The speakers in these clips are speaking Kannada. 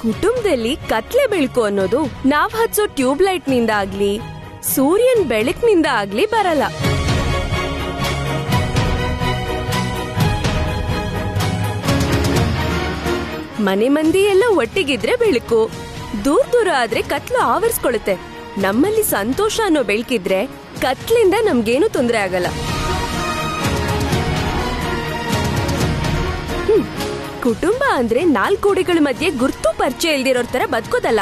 ಕುಟುಂಬದಲ್ಲಿ ಕತ್ಲೆ ಬೆಳಕು ಅನ್ನೋದು ನಾವ್ ಹಚ್ಚೋ ಟ್ಯೂಬ್ಲೈಟ್ ನಿಂದ ಆಗ್ಲಿ ಸೂರ್ಯನ್ ಬೆಳಕಿನಿಂದ ಆಗ್ಲಿ ಬರಲ್ಲ. ಮನೆ ಮಂದಿ ಎಲ್ಲ ಒಟ್ಟಿಗಿದ್ರೆ ಬೆಳಕು, ದೂರ ದೂರ ಆದ್ರೆ ಕತ್ಲು ಆವರಿಸ್ಕೊಳುತ್ತೆ. ನಮ್ಮಲ್ಲಿ ಸಂತೋಷ ಅನ್ನೋ ಬೆಳಕಿದ್ರೆ ಕತ್ಲಿಂದ ನಮ್ಗೇನು ತೊಂದರೆ ಆಗಲ್ಲ. ಕುಟುಂಬ ಅಂದ್ರೆ 4 ಗೋಡೆಗಳ ಮಧ್ಯೆ ಗುರ್ತು ಪರಿಚಯ ಇಲ್ದಿರೋರ್ ತರ ಬದುಕೋದಲ್ಲ,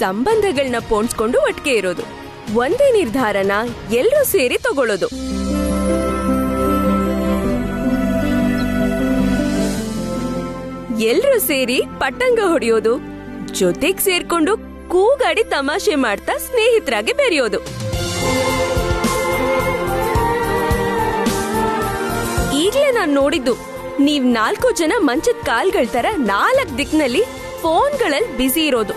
ಸಂಬಂಧಗಳನ್ನ ಪೋಣಿಸ್ಕೊಂಡು ಒಟ್ಟಿಗೆ ಇರೋದು. ಒಂದೇ ನಿರ್ಧಾರನ ಎಲ್ರೂ ಸೇರಿ ತಗೊಳ್ಳೋದು. ಎಲ್ರೂ ಸೇರಿ ಪಟ್ಟಂಗ ಹೊಡೆಯೋದು, ಜೊತೆಗ್ ಸೇರ್ಕೊಂಡು ಕೂಗಾಡಿ ತಮಾಷೆ ಮಾಡ್ತಾ ಸ್ನೇಹಿತರಾಗಿ ಬೆರೆಯೋದು. ಈಗ್ಲೇ ನಾನ್ ನೋಡಿದ್ದು, ನೀವ್ 4 ಜನ ಮಂಚದ ಕಾಲ್ಗಳ ತರ 4 ದಿಕ್ಕಿನಲ್ಲಿ ಫೋನ್ಗಳಲ್ಲಿ ಬ್ಯುಸಿ ಇರೋದು.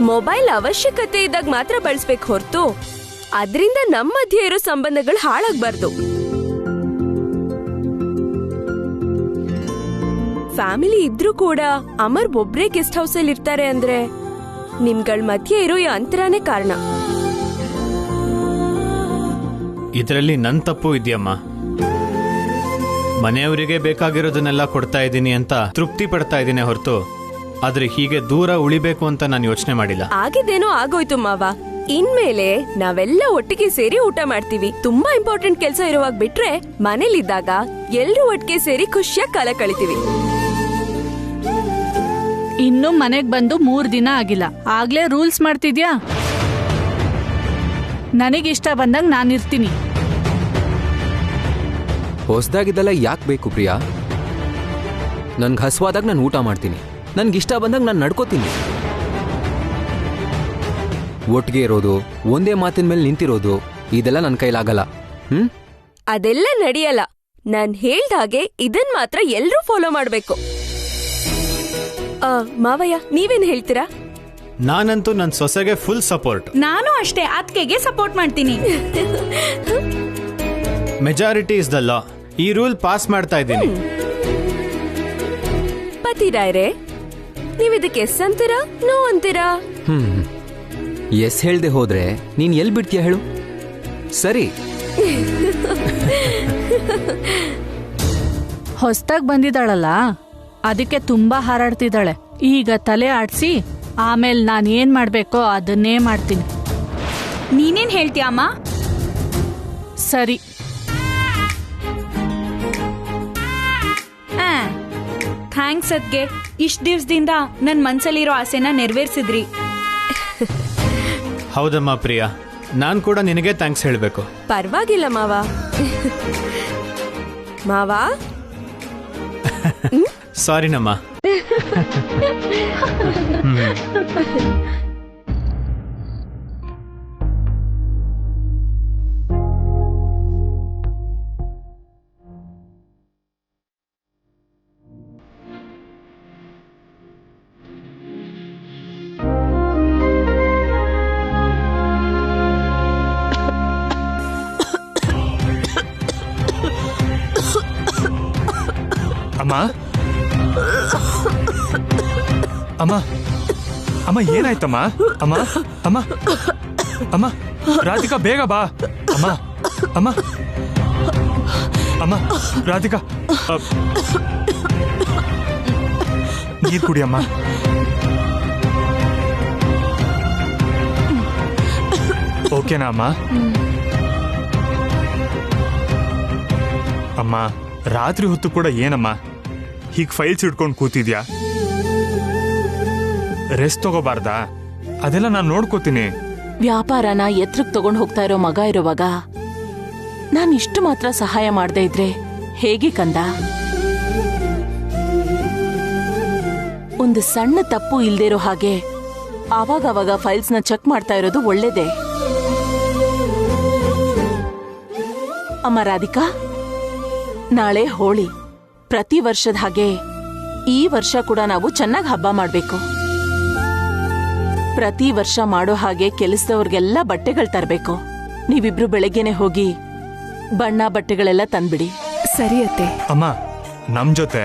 ಮೊಬೈಲ್ ಅವಶ್ಯಕತೆ ಇದ್ದಾಗ ಮಾತ್ರ ಬಳಸ್ಬೇಕು ಹೊರತು ಅದರಿಂದ ನಮ್ಮ ಮಧ್ಯೆ ಇರೋ ಸಂಬಂಧಗಳು ಹಾಳಾಗ್ಬಾರ್ದು. ಫ್ಯಾಮಿಲಿ ಇದ್ರೂ ಕೂಡ ಅಮರ್ ಒಬ್ರೇ ಗೆಸ್ಟ್ ಹೌಸ್ ಅಲ್ಲಿ ಇರ್ತಾರೆ ಅಂದ್ರೆ ನಿಮ್ಗಳ ಮಧ್ಯೆ ಇರೋ ಈ ಅಂತರನೇ ಕಾರಣ. ಇದರಲ್ಲಿ ನನ್ ತಪ್ಪು ಇದೆಯಮ್ಮ. ಮನೆಯವರಿಗೆ ಬೇಕಾಗಿರೋದನ್ನೆಲ್ಲ ಕೊಡ್ತಾ ಇದ್ದೀನಿ ಅಂತ ತೃಪ್ತಿ ಪಡ್ತಾ ಇದ್ದೀನಿ ಹೊರತು ಆದ್ರೆ ಹೀಗೆ ದೂರ ಉಳಿಬೇಕು ಅಂತ ನಾನು ಯೋಚನೆ ಮಾಡಿಲ್ಲ. ಆಗಿದ್ದೇನೋ ಆಗೋಯ್ತು ಮಾವ. ಇನ್ಮೇಲೆ ನಾವೆಲ್ಲ ಒಟ್ಟಿಗೆ ಸೇರಿ ಊಟ ಮಾಡ್ತೀವಿ. ತುಂಬಾ ಇಂಪಾರ್ಟೆಂಟ್ ಕೆಲಸ ಇರುವಾಗ ಬಿಟ್ರೆ ಮನೇಲಿದ್ದಾಗ ಎಲ್ರೂ ಒಟ್ಟಿಗೆ ಸೇರಿ ಖುಷಿಯಾಗಿ ಕಾಲ ಕಳಿತೀವಿ. ಇನ್ನು ಮನೆಗ್ ಬಂದು 3 ದಿನ ಆಗಿಲ್ಲ, ಆಗ್ಲೇ ರೂಲ್ಸ್ ಮಾಡ್ತಿದ್ಯಾ? ನನಗಿಷ್ಟ ಬಂದಾಗ ನಾನಿರ್ತೀನಿ. ಹೊಸದಾಗಿದ್ದೆಲ್ಲ ಯಾಕೆ ಬೇಕು ಪ್ರಿಯಾ? ನನ್ಗೆ ಹಸುವಾದಾಗ ನಾನು ಊಟ ಮಾಡ್ತೀನಿ, ನನ್ಗಿಷ್ಟ ಬಂದಾಗ ನಾನು ನಡ್ಕೋತೀನಿ. ಒಟ್ಟಿಗೆ ಇರೋದು, ಒಂದೇ ಮಾತಿನ ಮೇಲೆ ನಿಂತಿರೋದು, ಇದೆಲ್ಲ ನನ್ನ ಕೈಲಾಗಲ್ಲ. ಅದೆಲ್ಲ ನಡೆಯಲ್ಲ. ನಾನ್ ಹೇಳ್ದಾಗೆ ಇದನ್ ಮಾತ್ರ ಎಲ್ರೂ ಫಾಲೋ ಮಾಡ್ಬೇಕು. ಮಾವಯ್ಯ, ನೀವೇನ್ ಹೇಳ್ತೀರಾ? ನಾನಂತೂ ನನ್ನ ಸೊಸೆಗೆ ಫುಲ್ ಸಪೋರ್ಟ್. ನಾನು ಅಷ್ಟೇ, ಅತ್ತಿಗೆಗೆ ಸಪೋರ್ಟ್ ಮಾಡ್ತೀನಿ. Majority is the law. ಈ ರೂಲ್ ಪಾಸ್ ಮಾಡ್ತಾ ಇದ್ದೀನಿ. ಪತಿರಾಯ್ರೆ, ನೀವ್ ಇದಕ್ಕೆ ಎಸ್ ಅಂತೀರಾ ನೋ ಅಂತೀರಾ? ಎಸ್ ಹೇಳ್ದೆ ಹೋದ್ರೆ ನೀನ್ ಎಲ್ ಬಿಡ್ತೀಯ ಹೇಳು? ಸರಿ. ಹೊಸ್ದಾಗ್ ಬಂದಿದ್ದಾಳಲ್ಲ, ಅದಕ್ಕೆ ತುಂಬಾ ಹಾರಾಡ್ತಿದ್ದಾಳೆ. ಈಗ ತಲೆ ಆಡ್ಸಿ ಆಮೇಲೆ ನಾನು ಏನ್ ಮಾಡ್ಬೇಕೋ ಅದನ್ನೇ ಮಾಡ್ತೀನಿ. ನೀನೇನ್ ಹೇಳ್ತೀಯ ಅಮ್ಮ? ಸರಿ. ಥ್ಯಾಂಕ್ಸ್ ಅದ್ಗೆ. ಇಷ್ಟ ದಿವ್ಸದಿಂದ ನನ್ ಮನ್ಸಲ್ಲಿರೋ ಆಸೆನ ನೆರವೇರಿಸಿದ್ರಿ. ಹೌದಮ್ಮ ಪ್ರಿಯಾ, ನಾನ್ ಕೂಡ ನಿನಗೆ ಥ್ಯಾಂಕ್ಸ್ ಹೇಳ್ಬೇಕು. ಪರವಾಗಿಲ್ಲ ಮಾವ. ಮಾವ ಸಾರಿನಮ್ಮ. ಅಮ್ಮ ಅಮ್ಮ ಅಮ್ಮ ಏನಾಯ್ತಮ್ಮ? ಅಮ್ಮ ಅಮ್ಮ ಅಮ್ಮ ರಾಧಿಕಾ, ಬೇಗ ಬಾ. ಅಮ್ಮ ಅಮ್ಮ ಅಮ್ಮ ರಾಧಿಕಾ, ನೀರು ಕುಡಿ ಅಮ್ಮ. ಓಕೆನಾ ಅಮ್ಮ? ಅಮ್ಮ, ರಾತ್ರಿ ಹೊತ್ತು ಕೂಡ ಏನಮ್ಮ ಹೀಗೆ ಫೈಲ್ಸ್ ಇಟ್ಕೊಂಡು ಕೂತಿದ್ಯಾ? ರೆಸ್ಟ್ ತಗೋಬಾರ್ದಾ? ಅದೆಲ್ಲ ನಾನು ನೋಡ್ಕೋತೀನಿ. ವ್ಯಾಪಾರನ ಎತ್ರಕ್ಕೆ ತಗೊಂಡು ಹೋಗ್ತಾ ಇರೋ ಮಗ ಇರುವಾಗ ನಾನು ಇಷ್ಟು ಮಾತ್ರ ಸಹಾಯ ಮಾಡದೇ ಇದ್ರೆ ಹೇಗೆ ಕಂದ? ಒಂದು ಸಣ್ಣ ತಪ್ಪು ಇಲ್ದಿರೋ ಹಾಗೆ ಆವಾಗವಾಗ ಫೈಲ್ಸ್ನ ಚೆಕ್ ಮಾಡ್ತಾ ಇರೋದು ಒಳ್ಳೇದೇ. ಅಮ್ಮ ರಾಧಿಕಾ, ನಾಳೆ ಹೋಳಿ. ಪ್ರತಿ ವರ್ಷದ ಹಾಗೆ ಈ ವರ್ಷ ಕೂಡ ನಾವು ಚೆನ್ನಾಗಿ ಹಬ್ಬ ಮಾಡ್ಬೇಕು. ಪ್ರತಿ ವರ್ಷ ಮಾಡೋ ಹಾಗೆ ಕೆಲಸದವ್ರಿಗೆಲ್ಲ ಬಟ್ಟೆಗಳು ತರಬೇಕು. ನೀವಿಬ್ರು ಬೆಳಗ್ಗೆನೆ ಹೋಗಿ ಬಣ್ಣ ಬಟ್ಟೆಗಳೆಲ್ಲ ತಂದ್ಬಿಡಿ. ಸರಿ ಅತ್ತೆ. ಅಮ್ಮ, ನಮ್ ಜೊತೆ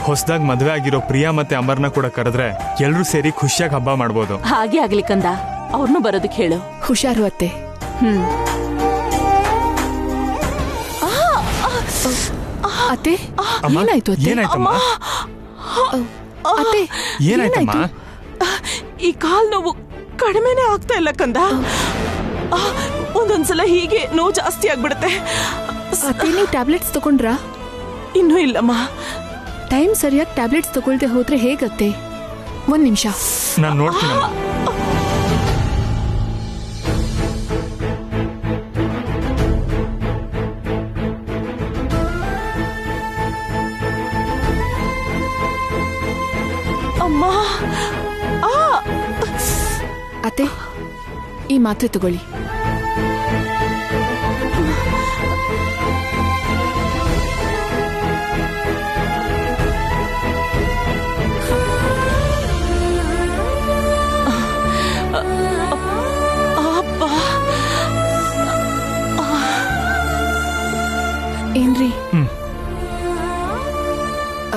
ಹೊಸದಾಗಿ ಮದುವೆ ಆಗಿರೋ ಪ್ರಿಯಾ ಮತ್ತೆ ಅಮರ್ನ ಕೂಡ ಕರೆದ್ರೆ ಎಲ್ರೂ ಸೇರಿ ಖುಷಿಯಾಗಿ ಹಬ್ಬ ಮಾಡ್ಬೋದು. ಹಾಗೆ ಆಗ್ಲಿ ಕಂದ, ಅವ್ರನ್ನೂ ಬರೋದಕ್ಕೆ ಹೇಳು. ಹುಷಾರು ಅತ್ತೆ. ಅತ್ತೆ ಅಮ್ಮ, ಏನಾಯ್ತು ಅತ್ತೆ? ಏನಾಯ್ತಮ್ಮ? ಅತ್ತೆ ಏನಾಯ್ತಮ್ಮ? ಈ ಕಾಲ್ ನೋವು ಕಡಿಮೆನೆ ಆಗ್ತಾ ಇಲ್ಲ ಕಂದ. ಒಂದೊಂದ್ಸಲ ಹೀಗೆ ನೋವು ಜಾಸ್ತಿ ಆಗ್ಬಿಡುತ್ತೆ. ಅತ್ತೆ ನೀವು ಟ್ಯಾಬ್ಲೆಟ್ಸ್ ತಗೊಂಡ್ರಾ? ಇನ್ನೂ ಇಲ್ಲಮ್ಮ. ಟೈಮ್ ಸರಿಯಾಗಿ ಟ್ಯಾಬ್ಲೆಟ್ಸ್ ತಗೊಳ್ದೆ ಹೋದ್ರೆ ಹೇಗತ್ತೆ? ಒಂದ್ ನಿಮಿಷ ನಾನು ನೋಡ್ತೀನಮ್ಮ. ಅಮ್ಮ, ಅತ್ತೆ ಈ ಮಾತ್ರೆ ತಗೊಳ್ಳಿ. ಏನ್ರಿ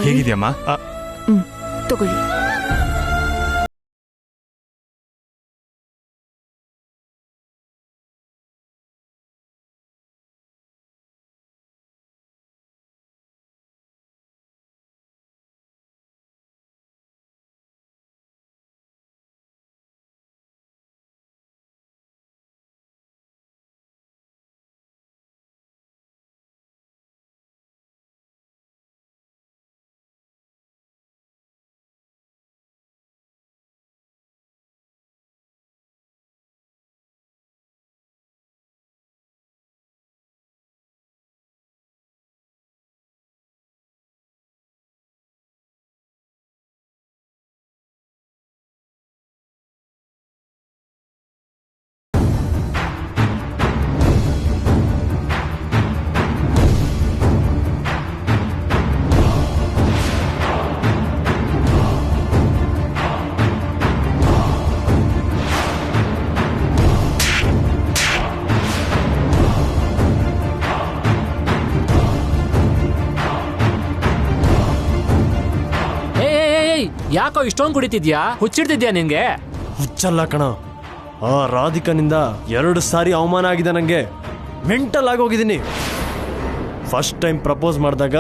ಹೇಗಿದ್ಯಮ್ಮ? ತಗೊಳ್ಳಿ. ಯಾಕೋ ಇಷ್ಟೊಂದು ಕುಡಿತಿದ್ಯಾ? ಹುಚ್ಚಿಡ್ತಿದ್ಯಾ ನಿನ್ಗೆ? ಹುಚ್ಚಲ್ಲ ಕಣ, ಆ ರಾಧಿಕನಿಂದ 2 ಸಾರಿ ಅವಮಾನ ಆಗಿದೆ ನಂಗೆ. ಮೆಂಟಲ್ ಆಗೋಗಿದ್ದೀನಿ. ಫಸ್ಟ್ ಟೈಮ್ ಪ್ರಪೋಸ್ ಮಾಡಿದಾಗ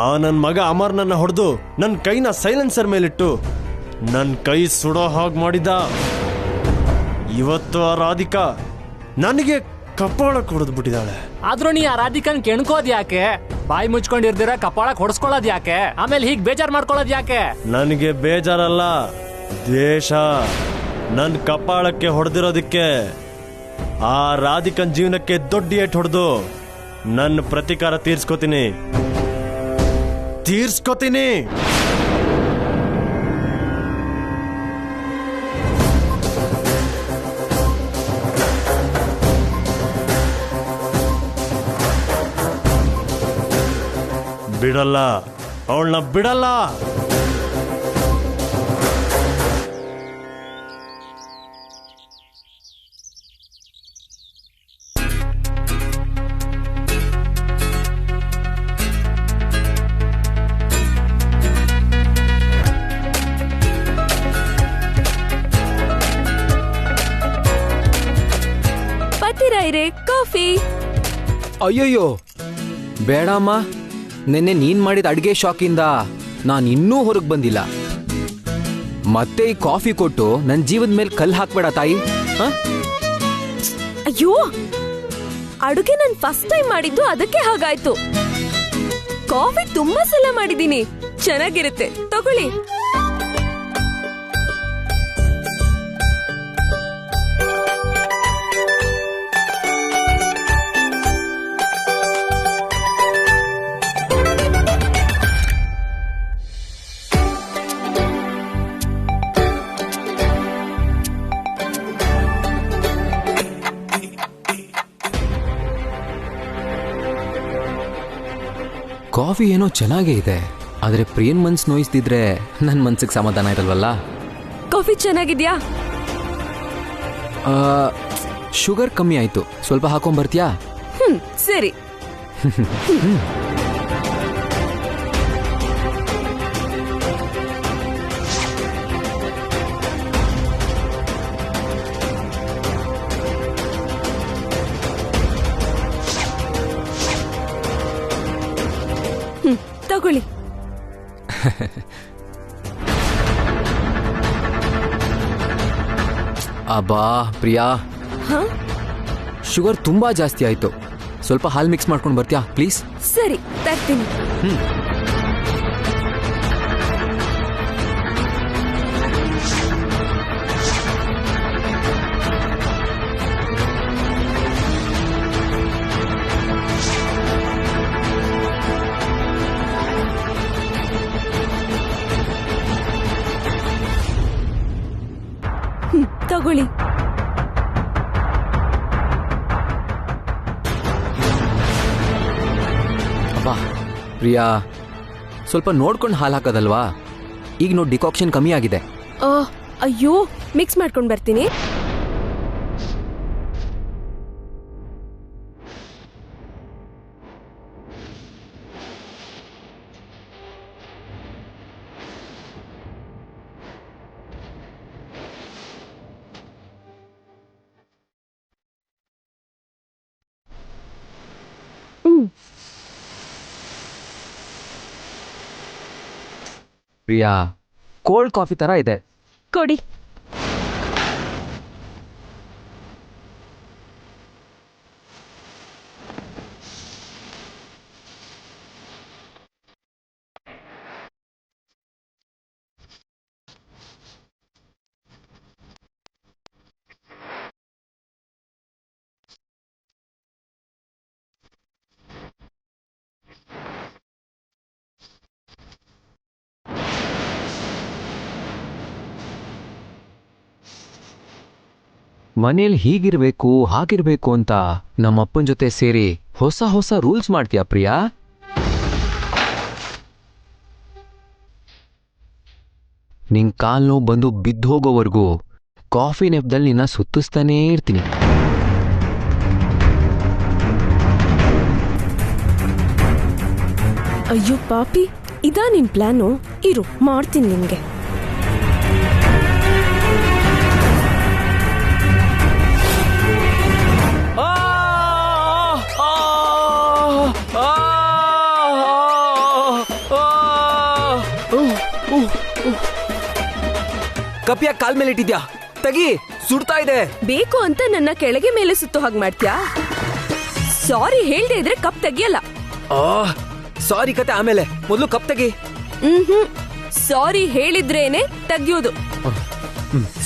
ಆ ನನ್ನ ಮಗ ಅಮರ್ ನನ್ನ ಹೊಡೆದು ನನ್ನ ಕೈನ ಸೈಲೆನ್ಸರ್ ಮೇಲಿಟ್ಟು ನನ್ನ ಕೈ ಸುಡೋ ಹಾಗೆ ಮಾಡಿದ್ದ. ಇವತ್ತು ಆ ರಾಧಿಕಾ ನನಗೆ ಕಪಾಳ ಕೊಡದ್ ಬಿಟ್ಟಿದ್ದಾಳೆ. ಆದ್ರೂ ನೀ ಆ ರಾಧಿಕನ್ ಕೆಣ್ಕೋದ್ ಯಾಕೆ? ಬಾಯಿ ಮುಚ್ಕೊಂಡಿರ್ದಿರ ಕಪಾಳಕ್ ಹೊಡ್ಸ್ಕೊಳ್ಳೋದ್ ಯಾಕೆ? ಆಮೇಲೆ ಹೀಗ್ ಬೇಜಾರ್ ಮಾಡ್ಕೊಳ್ಳೋದ್ ಯಾಕೆ? ನನಗೆ ಬೇಜಾರಲ್ಲ, ದ್ವೇಷ. ನನ್ನ ಕಪಾಳಕ್ಕೆ ಹೊಡೆದಿರೋದಕ್ಕೆ ಆ ರಾಧಿಕನ್ ಜೀವನಕ್ಕೆ ದೊಡ್ಡ ಏಟ್ ಹೊಡೆದು ನನ್ನ ಪ್ರತಿಕಾರ ತೀರ್ಸ್ಕೋತೀನಿ. ಬಿಡಲ್ಲ, ಅವಳನ್ನ ಬಿಡಲ್ಲ. ಪತಿರಾಯ್ರೆ ಕಾಫಿ. ಅಯ್ಯಯ್ಯೋ ಬೇಡಮ್ಮ, ನೆನ್ನೆ ನೀನ್ ಮಾಡಿದ ಅಡ್ಗೆ ಶಾಕಿಂದ ನಾನು ಇನ್ನೂ ಹೊರಗೆ ಬಂದಿಲ್ಲ. ಮತ್ತೆ ಈ ಕಾಫಿ ಕೊಟ್ಟು ನನ್ನ ಜೀವದ ಮೇಲೆ ಕಲ್ಲು ಹಾಕ್ಬೇಡ ತಾಯಿ. ಅಯ್ಯೋ, ಅಡುಗೆ ನಾನು ಫಸ್ಟ್ ಟೈಮ್ ಮಾಡಿದ್ದು, ಅದಕ್ಕೆ ಹಾಗಾಯ್ತು. ಕಾಫಿ ತುಂಬಾ ಸಲ ಮಾಡಿದೀನಿ, ಚೆನ್ನಾಗಿರುತ್ತೆ, ತಗೊಳ್ಳಿ. ಕಾಫಿ ಏನೋ ಚೆನ್ನಾಗೇ ಇದೆ, ಆದ್ರೆ ಪ್ರಿಯನ್ ಮನ್ಸ್ ನೋಯಿಸ್ತಿದ್ರೆ ನನ್ನ ಮನ್ಸಿಗೆ ಸಮಾಧಾನ ಇರಲ್ವಲ್ಲ. ಕಾಫಿ ಚೆನ್ನಾಗಿದ್ಯಾ? ಶುಗರ್ ಕಮ್ಮಿ ಆಯ್ತು, ಸ್ವಲ್ಪ ಹಾಕೊಂಡ್ ಬರ್ತೀಯಾ? ಸರಿ. ತಗೊಳ್ಳಿ. ಅಬ್ಬಾ ಪ್ರಿಯಾ, ಹಾ ಶುಗರ್ ತುಂಬಾ ಜಾಸ್ತಿ ಆಯ್ತು. ಸ್ವಲ್ಪ ಹಾಲು ಮಿಕ್ಸ್ ಮಾಡ್ಕೊಂಡು ಬರ್ತೀಯಾ ಪ್ಲೀಸ್? ಸರಿ, ತರ್ತೀನಿ. ತಗೊಳ್ಳಿ. ಅಬ್ಬಾ ಪ್ರಿಯಾ, ಸ್ವಲ್ಪ ನೋಡ್ಕೊಂಡು ಹಾಲು ಹಾಕೋದಲ್ವಾ? ಈಗ ನೋಡಿ ಡಿಕಾಕ್ಷನ್ ಕಮ್ಮಿ ಆಗಿದೆ. ಅಯ್ಯೋ, ಮಿಕ್ಸ್ ಮಾಡ್ಕೊಂಡು ಬರ್ತೀನಿ. ಪ್ರಿಯಾ, ಕೋಲ್ಡ್ ಕಾಫಿ ತರ ಇದೆ. ಕೊಡಿ. ಮನೇಲಿ ಹೀಗಿರ್ಬೇಕು ಹಾಗಿರ್ಬೇಕು ಅಂತ ನಮ್ಮಪ್ಪನ ಜೊತೆ ಸೇರಿ ಹೊಸ ಹೊಸ ರೂಲ್ಸ್ ಮಾಡ್ತೀಯಾ ಪ್ರಿಯಾ? ನಿನ್ ಕಾಲ್ ನೋವು ಬಂದು ಬಿದ್ದೋಗೋವರೆಗೂ ಕಾಫಿ ನೆಪದಲ್ಲಿ ನಿನ್ನ ಸುತ್ತಿಸ್ತಾನೇ ಇರ್ತೀನಿ. ಅಯ್ಯೋ ಪಾಪಿ, ಇದಾ ನಿನ್ ಪ್ಲಾನು? ಇರು, ಮಾಡ್ತೀನಿ ನಿನ್ಗೆ. ಕಪಿಯ ಕಾಲ್ ಮೇಲೆ ಇಟ್ಟಿದ್ಯಾ? ತಗಿ, ಸುಡ್ತಾ ಇದೆ. ಬೇಕು ಅಂತ ನನ್ನ ಕೆಳಗೆ ಮೇಲೆ ಸುತ್ತು ಹಾಗೆ ಮಾಡ್ತ್ಯಾ? ಸಾರಿ ಹೇಳ್ದೆ ಇದ್ರೆ ಕಪ್ ತೆಗಿಯಲ್ಲ. ಸಾರಿ ಕತೆ ಆಮೇಲೆ, ಮೊದಲು ಕಪ್ ತೆಗಿ. ಸಾರಿ ಹೇಳಿದ್ರೇನೆ ತೆಗಿಯೋದು.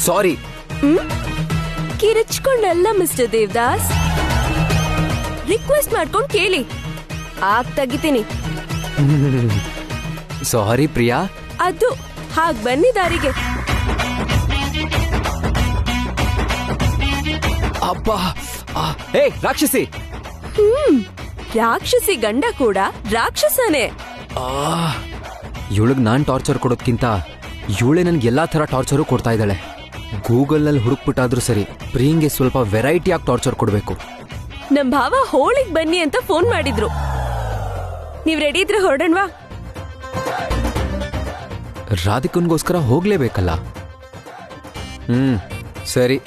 ಸಾರಿ. ಕಿರಿಚ್ಕೊಂಡಲ್ಲ ಮಿಸ್ಟರ್ ದೇವದಾಸ್, ರಿಕ್ವೆಸ್ಟ್ ಮಾಡ್ಕೊಂಡು ಕೇಳಿ, ಆಗ ತೆಗಿತೀನಿ. ಸಾರಿ ಪ್ರಿಯಾ. ಅದು ಹಾಗ್ ಬನ್ನಿ ದಾರಿಗೆ. ಅಪ್ಪ, ಏ ರಾಕ್ಷಸಿ! ರಾಕ್ಷಸಿ ಗಂಡ ಕೂಡ ರಾಕ್ಷಸನೇ. ಇವಳಿಗೆ ನಾನ್ ಟಾರ್ಚರ್ ಕೊಡೋದ್ಕಿಂತ ಇವಳೆ ನನ್ಗೆ ಎಲ್ಲಾ ತರ ಟಾರ್ಚರು ಕೊಡ್ತಾ ಇದ್ದಾಳೆ. ಗೂಗಲ್ನಲ್ಲಿ ಹುಡುಕ್ಬಿಟ್ಟಾದ್ರೂ ಸರಿ, ಪ್ರಿಯಂಗೆ ಸ್ವಲ್ಪ ವೆರೈಟಿ ಆಗಿ ಟಾರ್ಚರ್ ಕೊಡ್ಬೇಕು. ನಮ್ ಭಾವ ಹೋಳಿಗ್ ಬನ್ನಿ ಅಂತ ಫೋನ್ ಮಾಡಿದ್ರು. ನೀವ್ ರೆಡಿ ಇದ್ರೆ ಹೊರಡಣ್ವಾ? ರಾಧಿಕನ್ಗೋಸ್ಕರ ಹೋಗ್ಲೇಬೇಕಲ್ಲ. ಸರಿ.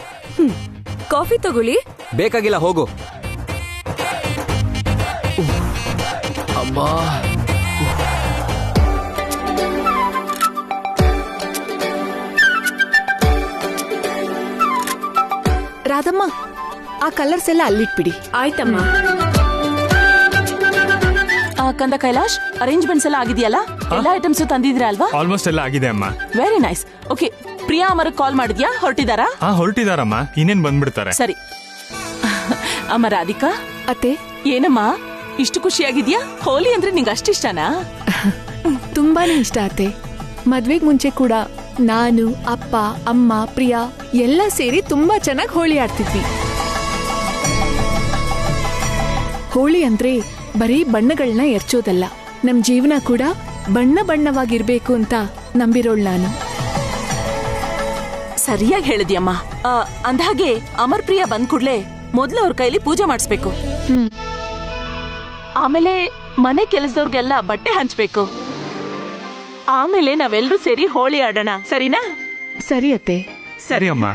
ಕಾಫಿ ತಗೊಳ್ಳಿ. ಬೇಕಾಗಿಲ್ಲ, ಹೋಗು. ಅಮ್ಮಾ, ರಾಧಮ್ಮ, ಆ ಕಲರ್ಸ್ ಎಲ್ಲ ಅಲ್ಲಿಟ್ಬಿಡಿ. ಆಯ್ತಮ್ಮ. ಕಂದ ಕೈಲಾಶ್, ಅರೇಂಜ್ಮೆಂಟ್ಸ್ ಎಲ್ಲ ಆಗಿದೆಯಲ್ಲ? ಎಲ್ಲ ಐಟಮ್ಸ್ ತಂದಿದ್ರಾ ಅಲ್ವಾ? ಆಲ್ಮೋಸ್ಟ್ ಎಲ್ಲ ಆಗಿದೆ ಅಮ್ಮ. Very nice. Okay, Priya Amar call ಮಾಡಿದ್ಯಾ? ಹೊರಟಿದಾರಾ? ಹೊರಟಿದಾರಮ್ಮ, ಇನ್ನೇನ್ ಬಂದ್ಬಿಡ್ತಾರೆ. ಸರಿ. ಅಮ್ಮ ರಾಧಿಕಾ ಅತ್ತೆ, ಏನಮ್ಮ ಇಷ್ಟು ಖುಷಿಯಾಗಿದ್ಯಾ? ಹೋಲಿ ಅಂದ್ರೆ ನಿಂಗೆ ಅಷ್ಟಿಷ್ಟನಾ? ತುಂಬಾನೇ ಇಷ್ಟ ಅತ್ತೆ. ಮದ್ವೆಗ್ ಮುಂಚೆ ಕೂಡ ನಾನು, ಅಪ್ಪ, ಅಮ್ಮ, ಪ್ರಿಯಾ ಎಲ್ಲ ಸೇರಿ ತುಂಬಾ ಚೆನ್ನಾಗಿ ಹೋಳಿ ಆಡ್ತಿದ್ವಿ. ಹೋಳಿ ಅಂದ್ರೆ ಬರೀ ಬಣ್ಣಗಳನ್ನ ಎರ್ಚೋದಲ್ಲ, ನಮ್ ಜೀವನ ಕೂಡ ಬಣ್ಣ ಬಣ್ಣವಾಗಿರ್ಬೇಕು ಅಂತ ನಂಬಿರೋಳ್ ನಾನು. ಸರಿಯಾಗಿ ಹೇಳಿದ್ಯಮ್ಮ. ಅಂದ್ಹಾಗೆ ಅಮರ್ ಪ್ರಿಯಾ ಬಂದ್ ಕೂಡ್ಲೆ ಮೊದ್ಲು ಅವ್ರ ಕೈಲಿ ಪೂಜೆ ಮಾಡಿಸ್ಬೇಕು. ಆಮೇಲೆ ಮನೆ ಕೆಲಸದವ್ರಿಗೆಲ್ಲ ಬಟ್ಟೆ ಹಂಚ್ಬೇಕು. ಆಮೇಲೆ ನಾವೆಲ್ಲರೂ ಸೇರಿ ಹೋಳಿ ಆಡೋಣ, ಸರಿನಾ? ಸರಿ ಅತ್ತೆ. ಸರಿ ಅಮ್ಮ.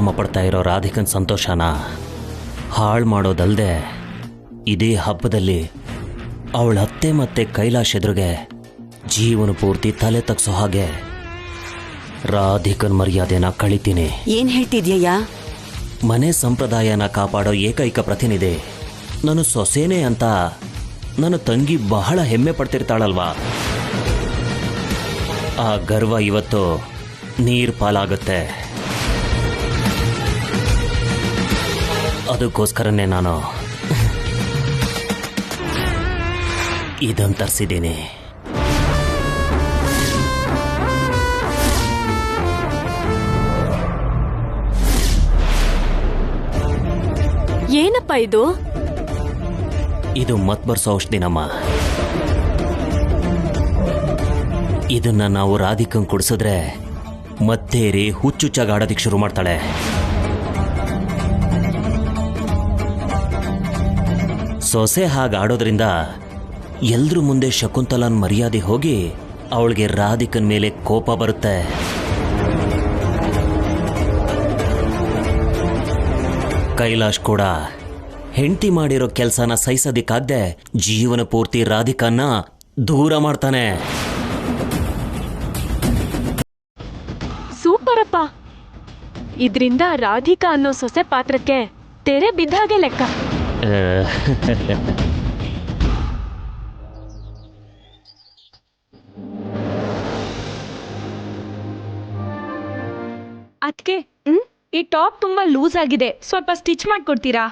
ಸಂಭ್ರಮ ಪಡ್ತಾ ಇರೋ ರಾಧಿಕನ್ ಸಂತೋಷನ ಹಾಳು ಮಾಡೋದಲ್ದೆ ಇದೇ ಹಬ್ಬದಲ್ಲಿ ಅವಳ ಅತ್ತೆ ಮತ್ತೆ ಕೈಲಾಶ್ ಎದುರಿಗೆ ಜೀವನ ಪೂರ್ತಿ ತಲೆ ತಗ್ಸೋ ಹಾಗೆ ರಾಧಿಕನ್ ಮರ್ಯಾದೆನ ಕಳಿತೀನಿ. ಏನ್ ಹೇಳ್ತಿದ್ಯಯ್ಯ? ಮನೆ ಸಂಪ್ರದಾಯನ ಕಾಪಾಡೋ ಏಕೈಕ ಪ್ರತಿನಿಧಿ ನಾನು ಸೊಸೇನೆ ಅಂತ ನನ್ನ ತಂಗಿ ಬಹಳ ಹೆಮ್ಮೆ ಪಡ್ತಿರ್ತಾಳಲ್ವಾ, ಆ ಗರ್ವ ಇವತ್ತು ನೀರ್ ಪಾಲಾಗುತ್ತೆ. ಅದಕ್ಕೋಸ್ಕರನೇ ನಾನು ಇದನ್ನು ತರಿಸಿದ್ದೀನಿ. ಏನಪ್ಪ ಇದು? ಇದು ಮತ್ಬರ್ಸೋ ಔಷಧಿನಮ್ಮ. ಇದನ್ನ ನಾವು ರಾಧಿಕಂಗ್ ಕುಡಿಸಿದ್ರೆ ಮತ್ತೇರಿ ಹುಚ್ಚುಚ್ಚಾಗಾಡೋದಿಕ್ ಶುರು ಮಾಡ್ತಾಳೆ. ಸೊಸೆ ಹಾಗಾಡೋದ್ರಿಂದ ಎಲ್ರ ಮುಂದೆ ಶಕುಂತಲನ್ ಮರ್ಯಾದೆ ಹೋಗಿ ಅವಳಿಗೆ ರಾಧಿಕನ್ ಮೇಲೆ ಕೋಪ ಬರುತ್ತೆ. ಕೈಲಾಶ್ ಕೂಡ ಹೆಂಡತಿ ಮಾಡಿರೋ ಕೆಲಸನ ಸಹಿಸೋದಿಕ್ಕಾಗ್ದೆ ಜೀವನ ಪೂರ್ತಿ ರಾಧಿಕನ್ನ ದೂರ ಮಾಡ್ತಾನೆ. ಸೂಪರಪ್ಪ, ಇದ್ರಿಂದ ರಾಧಿಕಾ ಅನ್ನೋ ಸೊಸೆ ಪಾತ್ರಕ್ಕೆ ತೆರೆ ಬಿದ್ದಾಗೆ ಲೆಕ್ಕ. ಅದಕ್ಕೆ ಈ ಟಾಪ್ ತುಂಬಾ ಲೂಸ್ ಆಗಿದೆ, ಸ್ವಲ್ಪ ಸ್ಟಿಚ್ ಮಾಡ್ಕೊಡ್ತೀರಾ?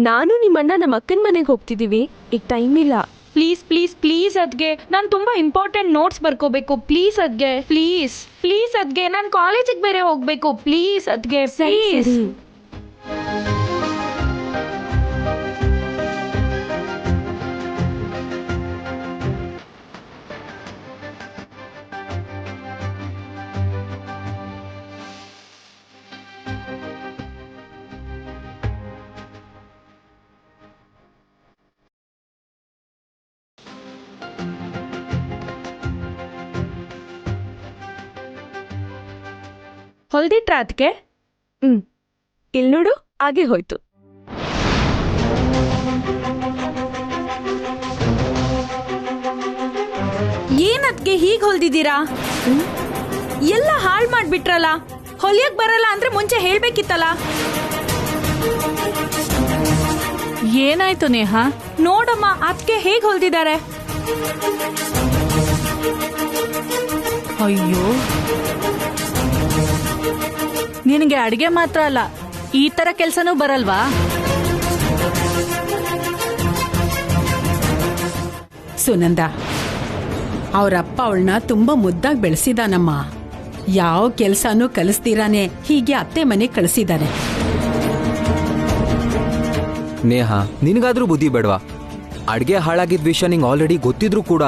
ನಾನು ನಿಮ್ಮಣ್ಣ ನಮ್ಮ ಅಕ್ಕನ ಮನೆಗೆ ಹೋಗ್ತಿದ್ದೀವಿ, ಈಗ ಟೈಮ್ ಇಲ್ಲ. ಪ್ಲೀಸ್ ಪ್ಲೀಸ್ ಪ್ಲೀಸ್ ಅದ್ಗೆ, ನಾನು ತುಂಬಾ ಇಂಪಾರ್ಟೆಂಟ್ ನೋಟ್ಸ್ ಬರ್ಕೋಬೇಕು. ಪ್ಲೀಸ್ ಅದ್ಗೆ, ಪ್ಲೀಸ್ ಪ್ಲೀಸ್ ಅದ್ಗೆ, ನಾನು ಕಾಲೇಜಿಗೆ ಬೇರೆ ಹೋಗ್ಬೇಕು. ಪ್ಲೀಸ್ ಅದ್ಗೆ, ಪ್ಲೀಸ್. ಹೊಲ್ದಿಟ್ರ ಅದಕ್ಕೆ? ಇಲ್ಲಿ ನೋಡು, ಹಾಗೆ ಹೋಯ್ತು. ಏನದ್ಗೆ ಹೀಗೆ ಹೊಲ್ದಿದ್ದೀರಾ? ಎಲ್ಲ ಹಾಳು ಮಾಡ್ಬಿಟ್ರಲ್ಲ. ಹೊಲಿಯಕ್ ಬರಲ್ಲ ಅಂದ್ರೆ ಮುಂಚೆ ಹೇಳ್ಬೇಕಿತ್ತಲ್ಲ. ಏನಾಯ್ತು ನೇಹಾ? ನೋಡಮ್ಮ, ಅದಕ್ಕೆ ಹೇಗೆ ಹೊಲ್ದಿದ್ದಾರೆ. ಅಯ್ಯೋ, ನಿನಗೆ ಅಡಿಗೆ ಮಾತ್ರ ಅಲ್ಲ, ಈ ತರ ಕೆಲ್ಸನೂ ಬರಲ್ವಾ? ಸುನಂದ, ಅವರಪ್ಪ ಅವಳನ್ನ ತುಂಬಾ ಮುದ್ದಾಗಿ ಬೆಳೆಸಿದಾನಮ್ಮ. ಯಾವ ಕೆಲ್ಸನೂ ಕಲಿಸ್ತೀರಾನೆ ಹೀಗೆ ಅತ್ತೆ ಮನೆಗೆ ಕಳಿಸಿದಾನೆ. ನೇಹ, ನಿನಗಾದ್ರೂ ಬುದ್ಧಿ ಬೇಡವಾ? ಅಡ್ಗೆ ಹಾಳಾಗಿದ್ದ ವಿಷಯ ನಿಂಗೆ ಆಲ್ರೆಡಿ ಗೊತ್ತಿದ್ರು ಕೂಡ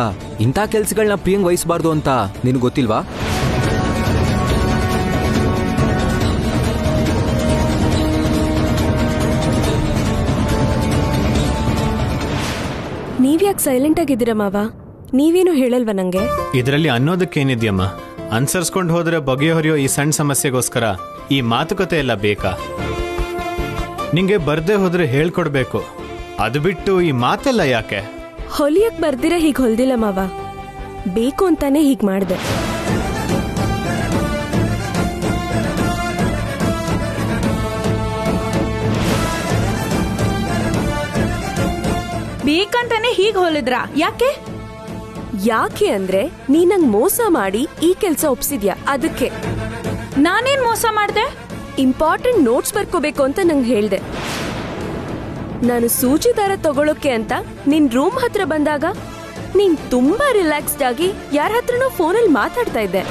ಇಂಥ ಕೆಲ್ಸಗಳನ್ನ ಪ್ರಿಯಂಗ್ ವಹಿಸಬಾರ್ದು ಅಂತ ನಿನಗೆ ಗೊತ್ತಿಲ್ವಾ? ನೀವ್ಯಾಕೆ ಸೈಲೆಂಟ್ ಆಗಿದ್ದೀರಾ ಮಾವ? ನೀವೇನು ಹೇಳಲ್ವಾ ನಂಗೆ? ಇದರಲ್ಲಿ ಅನ್ನೋದಕ್ಕೇನಿದ್ಯಮ್ಮ? ಅನ್ಸರ್ಸ್ಕೊಂಡು ಹೋದ್ರೆ ಬಗೆಹರಿಯೋ ಈ ಸಣ್ಣ ಸಮಸ್ಯೆಗೋಸ್ಕರ ಈ ಮಾತುಕತೆ ಎಲ್ಲ ಬೇಕಾ? ನಿಂಗೆ ಬರ್ದೇ ಹೋದ್ರೆ ಹೇಳ್ಕೊಡ್ಬೇಕು, ಅದು ಬಿಟ್ಟು ಈ ಮಾತೆಲ್ಲ ಯಾಕೆ? ಹೊಲಿಯಕ್ ಬರ್ದಿರ ಹೀಗ್ ಹೊಲ್ದಿಲ್ಲ ಮಾವ, ಬೇಕು ಅಂತಾನೆ ಹೀಗ್ ಮಾಡ್ದೆ. ಬೇಕಂತಾನೆ ಹೀಗೆ ಹೊಲಿದ್ರ? ಯಾಕೆ? ಯಾಕೆ ಅಂದ್ರೆ ನೀ ನಂಗ್ ಮೋಸ ಮಾಡಿ ಈ ಕೆಲ್ಸ ಒಪ್ಸಿದ್ಯಾ, ಅದಕ್ಕೆ. ನಾನೇನ್ ಮೋಸ ಮಾಡ್ದೆ? ಇಂಪಾರ್ಟೆಂಟ್ ನೋಟ್ಸ್ ಬರ್ಕೋಬೇಕು ಅಂತ ನಂಗೆ ಹೇಳ್ದೆ. ನಾನು ಸೂಜಿ ದಾರ ತಗೊಳಕ್ಕೆ ಅಂತ ನಿನ್ ರೂಮ್ ಹತ್ರ ಬಂದಾಗ ನೀನ್ ತುಂಬಾ ರಿಲ್ಯಾಕ್ಸ್ಡ್ ಆಗಿ ಯಾರ ಹತ್ರನೋ ಫೋನಲ್ಲಿ ಮಾತಾಡ್ತಾ ಇದ್ದೆ.